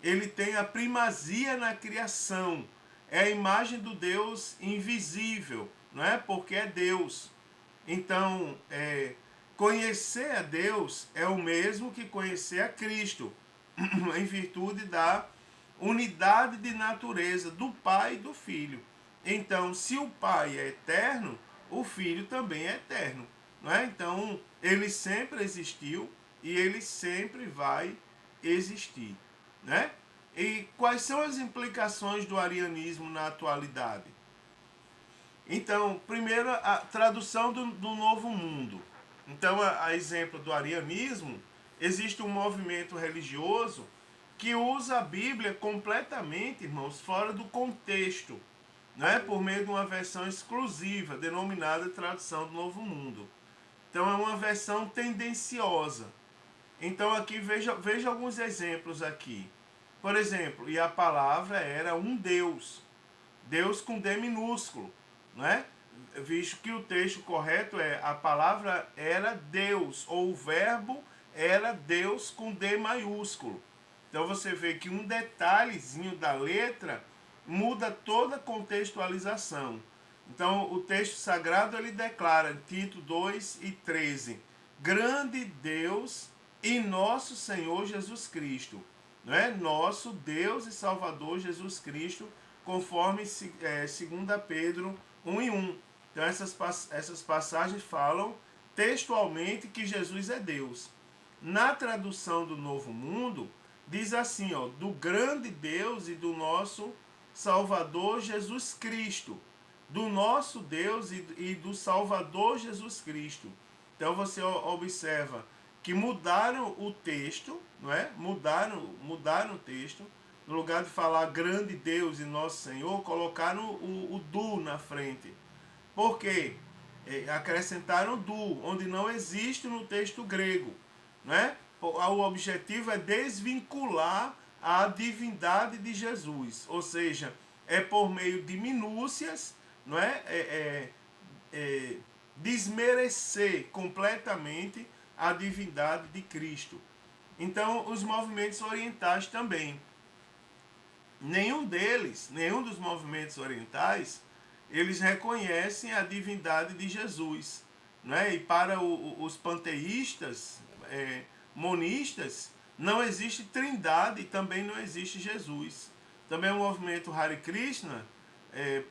ele tem a primazia na criação. É a imagem do Deus invisível, não é? Porque é Deus. Então, conhecer a Deus é o mesmo que conhecer a Cristo, em virtude da unidade de natureza do Pai e do Filho. Então, se o Pai é eterno, o Filho também é eterno. Não é? Então, ele sempre existiu e ele sempre vai existir. Né? E quais são as implicações do arianismo na atualidade? Então, primeiro, a tradução do Novo Mundo. Então, a exemplo do arianismo, existe um movimento religioso que usa a Bíblia completamente, irmãos, fora do contexto, né? Por meio de uma versão exclusiva, denominada Tradução do Novo Mundo. Então, é uma versão tendenciosa. Então, aqui veja alguns exemplos aqui. Por exemplo, e a palavra era um Deus. Deus com D minúsculo, né? Visto que o texto correto é a palavra era Deus, ou o verbo era Deus com D maiúsculo. Então você vê que um detalhezinho da letra muda toda a contextualização. Então o texto sagrado ele declara, Tito 2:13, grande Deus e nosso Senhor Jesus Cristo, não é? Nosso Deus e Salvador Jesus Cristo, conforme 2 Pedro 1:1. Então essas passagens falam textualmente que Jesus é Deus. Na tradução do Novo Mundo, diz assim, ó, do grande Deus e do nosso Salvador Jesus Cristo. Do nosso Deus e do Salvador Jesus Cristo. Então você observa que mudaram o texto, não é? Mudaram o texto. No lugar de falar grande Deus e nosso Senhor, colocaram o do na frente. Por quê? Acrescentaram do, onde não existe no texto grego. Né? O objetivo é desvincular a divindade de Jesus. Ou seja, é por meio de minúcias, não desmerecer completamente a divindade de Cristo. Então, os movimentos orientais também. Nenhum dos movimentos orientais, eles reconhecem a divindade de Jesus. Né? E para os panteístas, monistas, não existe trindade e também não existe Jesus. Também o movimento Hare Krishna,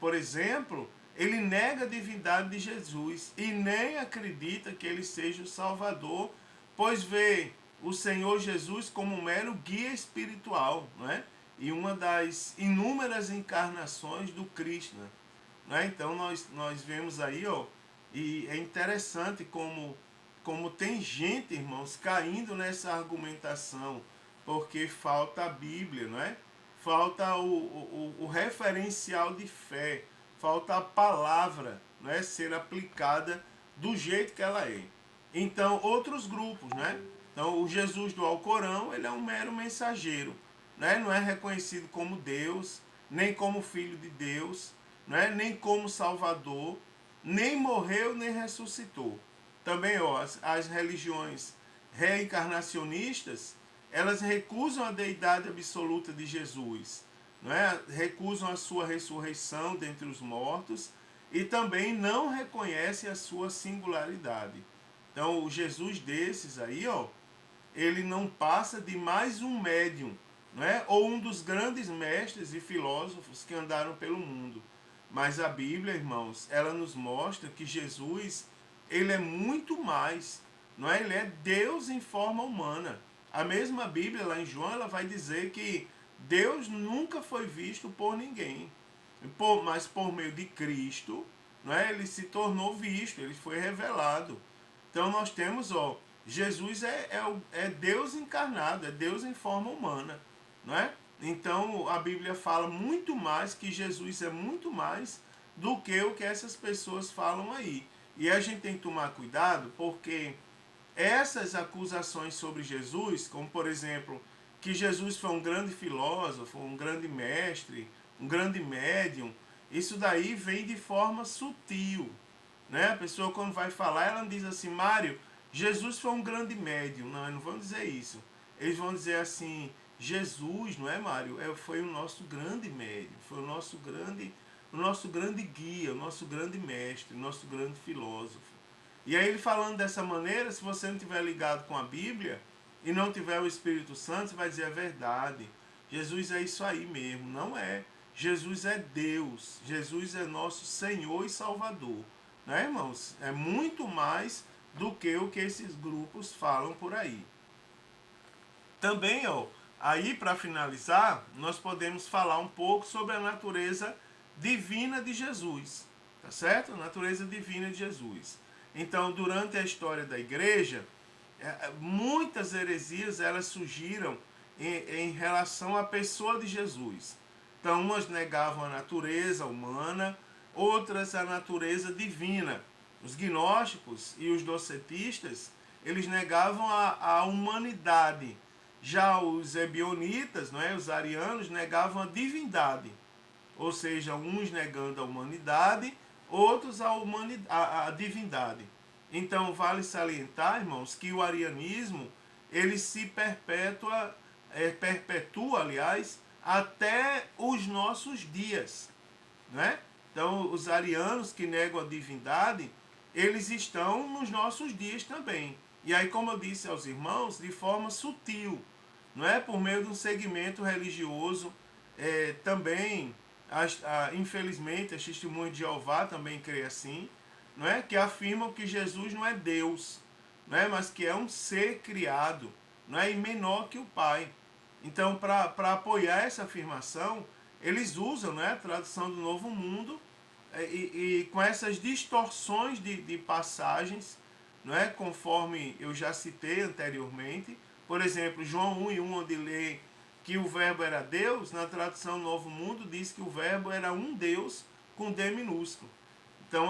por exemplo, ele nega a divindade de Jesus e nem acredita que ele seja o Salvador, pois vê o Senhor Jesus como um mero guia espiritual, não é? E uma das inúmeras encarnações do Krishna. Né? Então nós vemos aí, ó, e é interessante como tem gente, irmãos, caindo nessa argumentação, porque falta a Bíblia, não é? Falta o referencial de fé, falta a palavra, não é? Ser aplicada do jeito que ela é. Então, outros grupos, né? Então, o Jesus do Alcorão, ele é um mero mensageiro, né? Não é reconhecido como Deus, nem como Filho de Deus, né? Nem como Salvador, nem morreu, nem ressuscitou. Também, ó, as religiões reencarnacionistas, elas recusam a deidade absoluta de Jesus, não é? Recusam a sua ressurreição dentre os mortos e também não reconhecem a sua singularidade. Então, o Jesus desses aí, ó, ele não passa de mais um médium, não é? Ou um dos grandes mestres e filósofos que andaram pelo mundo. Mas a Bíblia, irmãos, ela nos mostra que Jesus, ele é muito mais, não é? Ele é Deus em forma humana. A mesma Bíblia lá em João, ela vai dizer que Deus nunca foi visto por ninguém, mas por meio de Cristo, não é? Ele se tornou visto, ele foi revelado. Então nós temos, ó, Jesus é Deus encarnado, é Deus em forma humana, não é? Então a Bíblia fala muito mais, que Jesus é muito mais do que o que essas pessoas falam aí. E a gente tem que tomar cuidado, porque essas acusações sobre Jesus, como por exemplo, que Jesus foi um grande filósofo, um grande mestre, um grande médium, isso daí vem de forma sutil. Né? A pessoa quando vai falar, ela não diz assim, Mário, Jesus foi um grande médium. Não, eles não vão dizer isso. Eles vão dizer assim, Jesus, não é, Mário? Foi o nosso grande médium, foi o nosso grande guia, o nosso grande mestre, o nosso grande filósofo. E aí ele falando dessa maneira, se você não estiver ligado com a Bíblia e não tiver o Espírito Santo, você vai dizer a verdade. Jesus é isso aí mesmo. Não é. Jesus é Deus. Jesus é nosso Senhor e Salvador. Né, irmãos? É muito mais do que o que esses grupos falam por aí. Também, ó, aí para finalizar, nós podemos falar um pouco sobre a natureza divina de Jesus, tá certo? A natureza divina de Jesus. Então, durante a história da igreja, muitas heresias elas surgiram em relação à pessoa de Jesus. Então, umas negavam a natureza humana, outras a natureza divina. Os gnósticos e os docetistas, eles negavam a humanidade. Já os ebionitas, não é, os arianos, negavam a divindade. Ou seja, uns negando a humanidade, outros a divindade. Então, vale salientar, irmãos, que o arianismo ele se perpetua, aliás, até os nossos dias, né? Então, os arianos que negam a divindade, eles estão nos nossos dias também. E aí, como eu disse aos irmãos, de forma sutil, não é por meio de um segmento religioso, também, infelizmente, as testemunhas de Jeová também creem assim, não é? Que afirmam que Jesus não é Deus, não é? Mas que é um ser criado, não é? E menor que o Pai. Então, para apoiar essa afirmação, eles usam, né, a tradução do Novo Mundo e com essas distorções de passagens, não é? Conforme eu já citei anteriormente. Por exemplo, João 1:1, onde lê que o verbo era Deus, na tradução Novo Mundo diz que o verbo era um Deus com D minúsculo. Então,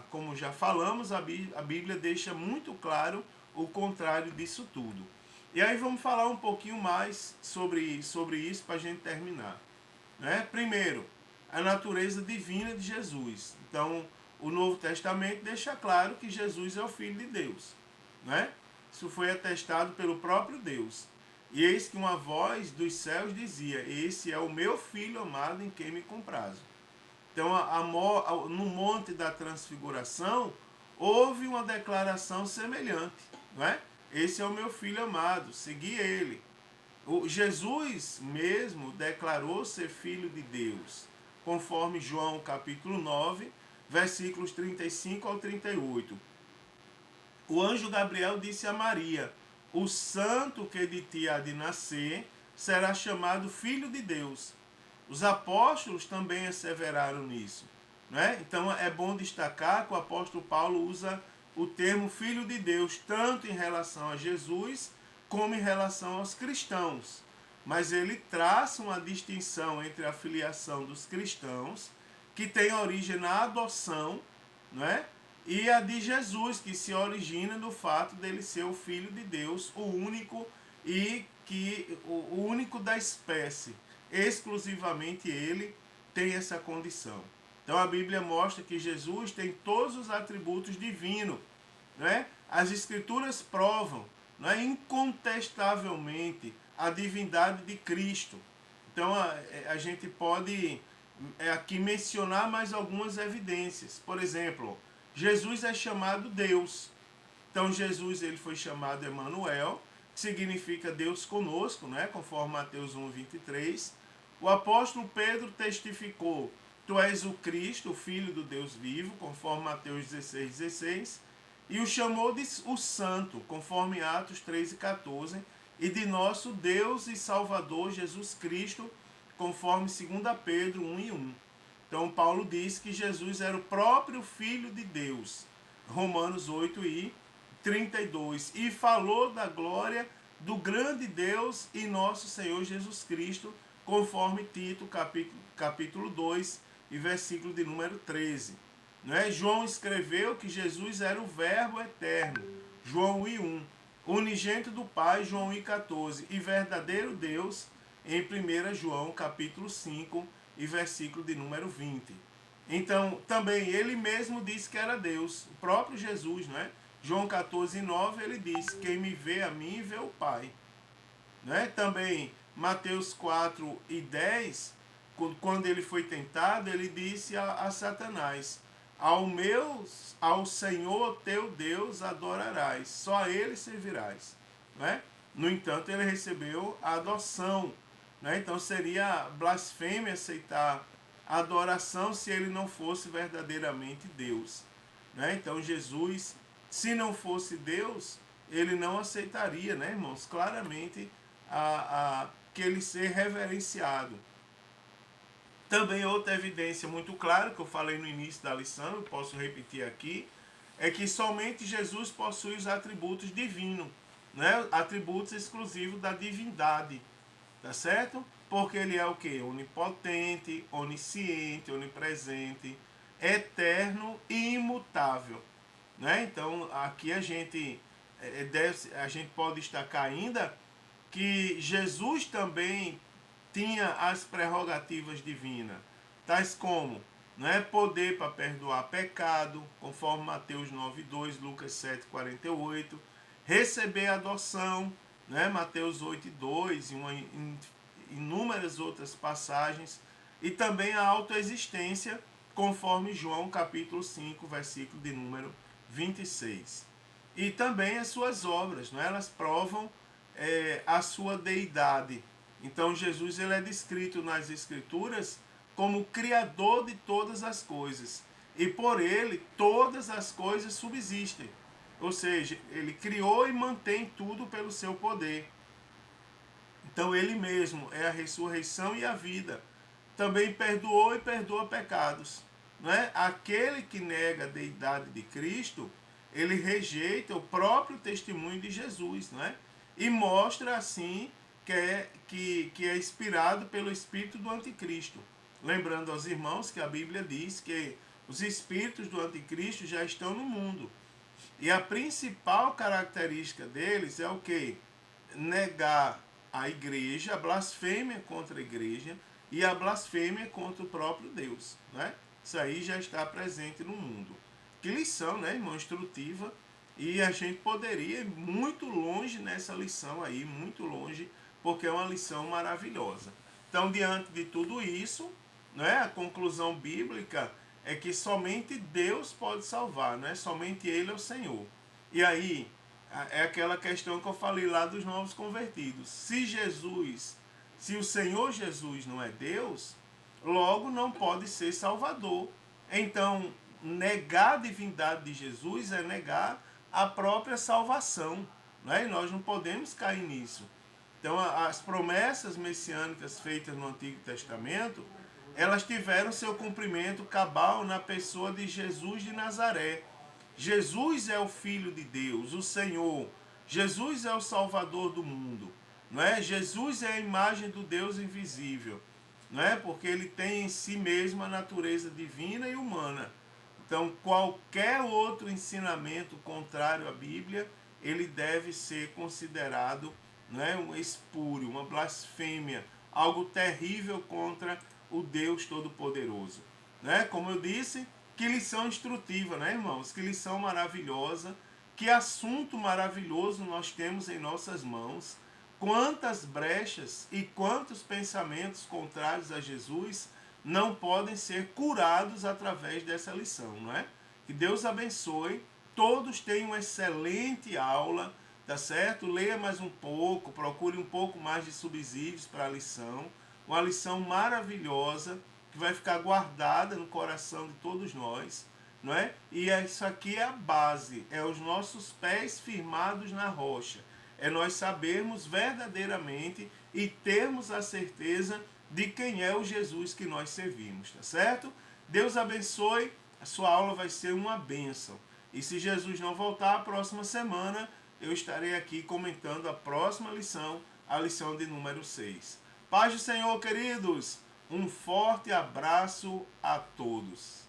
como já falamos, a Bíblia deixa muito claro o contrário disso tudo. E aí vamos falar um pouquinho mais sobre isso para a gente terminar. Né? Primeiro, a natureza divina de Jesus. Então, o Novo Testamento deixa claro que Jesus é o Filho de Deus. Né? Isso foi atestado pelo próprio Deus. E eis que uma voz dos céus dizia: esse é o meu Filho amado em quem me comprazo. Então, no Monte da Transfiguração, houve uma declaração semelhante. Não é? Esse é o meu Filho amado, segui ele. Jesus mesmo declarou ser Filho de Deus, conforme João capítulo 9, versículos 35 ao 38. O anjo Gabriel disse a Maria: o santo que de ti há de nascer será chamado Filho de Deus. Os apóstolos também asseveraram nisso. Né? Então é bom destacar que o apóstolo Paulo usa o termo Filho de Deus, tanto em relação a Jesus, como em relação aos cristãos. Mas ele traça uma distinção entre a filiação dos cristãos, que tem origem na adoção, né? E a de Jesus, que se origina do fato dele ser o Filho de Deus, o único o único da espécie. Exclusivamente ele tem essa condição. Então a Bíblia mostra que Jesus tem todos os atributos divinos. Né? As Escrituras provam, né, incontestavelmente a divindade de Cristo. Então a gente pode aqui mencionar mais algumas evidências. Por exemplo, Jesus é chamado Deus. Então Jesus ele foi chamado Emanuel, que significa Deus conosco, né? Conforme Mateus 1:23. O apóstolo Pedro testificou: tu és o Cristo, o Filho do Deus vivo, conforme Mateus 16:16. E o chamou de o Santo, conforme Atos 3:14. E de nosso Deus e Salvador Jesus Cristo, conforme 2 Pedro 1:1. Então Paulo diz que Jesus era o próprio Filho de Deus, Romanos 8:32, e falou da glória do grande Deus e nosso Senhor Jesus Cristo, conforme Tito capítulo 2 e versículo de número 13. Né? João escreveu que Jesus era o verbo eterno, João 1:1, unigênito do Pai, João 1:14, e verdadeiro Deus, em 1 João capítulo 5 e versículo de número 20. Então, também ele mesmo disse que era Deus, o próprio Jesus, né? João 14:9, ele diz: quem me vê a mim, vê o Pai. Né? Também, Mateus 4:10, quando ele foi tentado, ele disse a Satanás: ao Senhor teu Deus adorarás, só a ele servirás. Né? No entanto, ele recebeu a adoção né? Então seria blasfêmia aceitar a adoração se ele não fosse verdadeiramente Deus, né? Então Jesus, se não fosse Deus, ele não aceitaria, né, irmãos? Claramente que ele ser reverenciado. Também outra evidência muito clara, que eu falei no início da lição, eu posso repetir aqui, é que somente Jesus possui os atributos divinos, né? Atributos exclusivos da divindade, tá certo? Porque ele é o quê? Onipotente, onisciente, onipresente, eterno e imutável, né? Então aqui a gente pode destacar ainda que Jesus também tinha as prerrogativas divinas, tais como, né, poder para perdoar pecado, conforme Mateus 9:2, Lucas 7:48, receber adoção, né, Mateus 8:2 e inúmeras outras passagens, e também a autoexistência, conforme João capítulo 5, versículo de número 26. E também as suas obras, né, elas provam a sua deidade. Então Jesus ele é descrito nas Escrituras como criador de todas as coisas. E por ele todas as coisas subsistem. Ou seja, ele criou e mantém tudo pelo seu poder. Então ele mesmo é a ressurreição e a vida. Também perdoou e perdoa pecados. Não é? Aquele que nega a deidade de Cristo, ele rejeita o próprio testemunho de Jesus, não é? E mostra assim que é inspirado pelo espírito do anticristo. Lembrando aos irmãos que a Bíblia diz que os espíritos do anticristo já estão no mundo. E a principal característica deles é o que? Negar a igreja, a blasfêmia contra a igreja e a blasfêmia contra o próprio Deus, né? Isso aí já está presente no mundo. Que lição, né, irmão? Instrutiva. E a gente poderia ir muito longe nessa lição aí, muito longe, porque é uma lição maravilhosa. Então, diante de tudo isso, né, a conclusão bíblica é que somente Deus pode salvar, né? Somente Ele é o Senhor. E aí, é aquela questão que eu falei lá dos novos convertidos. Se o Senhor Jesus não é Deus, logo não pode ser Salvador. Então, negar a divindade de Jesus é negar a própria salvação, né? E nós não podemos cair nisso. Então, as promessas messiânicas feitas no Antigo Testamento, elas tiveram seu cumprimento cabal na pessoa de Jesus de Nazaré. Jesus é o Filho de Deus, o Senhor. Jesus é o Salvador do mundo, não é? Jesus é a imagem do Deus invisível, não é? Porque ele tem em si mesmo a natureza divina e humana. Então, qualquer outro ensinamento contrário à Bíblia, ele deve ser considerado, né, um espúrio, uma blasfêmia, algo terrível contra o Deus Todo-Poderoso. Né? Como eu disse, que lição instrutiva, né, irmãos? Que lição maravilhosa, que assunto maravilhoso nós temos em nossas mãos. Quantas brechas e quantos pensamentos contrários a Jesus não podem ser curados através dessa lição, não é? Que Deus abençoe. Todos tenham uma excelente aula, tá certo? Leia mais um pouco, procure um pouco mais de subsídios para a lição. Uma lição maravilhosa que vai ficar guardada no coração de todos nós, não é? E isso aqui é a base, é os nossos pés firmados na rocha. É nós sabermos verdadeiramente e termos a certeza de quem é o Jesus que nós servimos, tá certo? Deus abençoe, a sua aula vai ser uma bênção. E se Jesus não voltar, a próxima semana eu estarei aqui comentando a próxima lição, a lição de número 6. Paz do Senhor, queridos! Um forte abraço a todos.